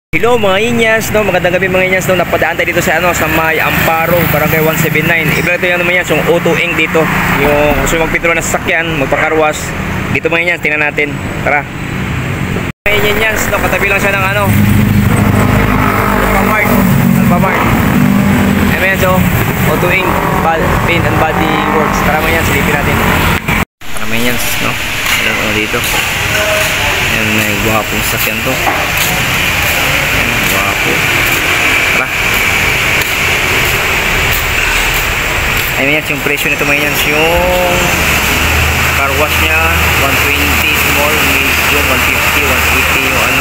Hello mga Inyas, no? Magandang gabi mga Inyas, no? Napadaan tayo dito sa sa May Amparo, Barangay 179. Ito yung naman yan, yung Auto Inc dito. Yung gusto magpinturo ng sasakyan, magpakarwas. Dito mga Inyas, tingnan natin. Tara. Mga Inyas, no? Katabi lang siya ng Alphamart. Ayan mga Inyas, so Auto Inc, Paint and Body Works. Tara mga Inyas, silipin natin. Tara mga Inyas, no? Ano dito? Ayan, may gwapong sasakyan to. Wapo. Tara. Ayun yan yung presyo nito mga yan. Yung car wash nya 120 small, medium 150, 180 yung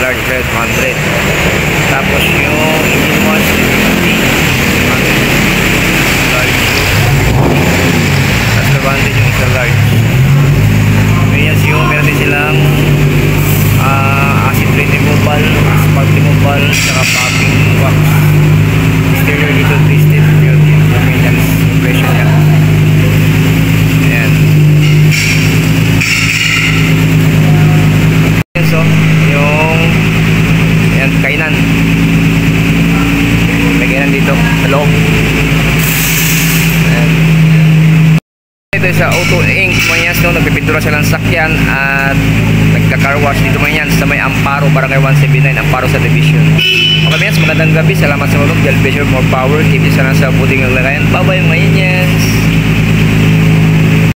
large red 100. Tapos yung engine wash 50 large. Tapos nabandin yung isa large. Ayun yan yung meron din silang acid rain removal, asphalt removal, saka popping wax. Exterior dito twisted, yun yung maintenance impression niya. Ayan. So, yung ayan, kainan. May kainan dito sa loob. Ayan. Ito sa Auto Inc. Mayas, no? Nagpipintura siya ng sakyan at nagka-car wash dito Mayas sa May Amparo, Barangay 179, Amparo sa Division. Okay Mayas, magandang gabi. Salamat sa mga God bless you, more power. Keep you sana sa buting ng lagayan. Bye bye Mayas.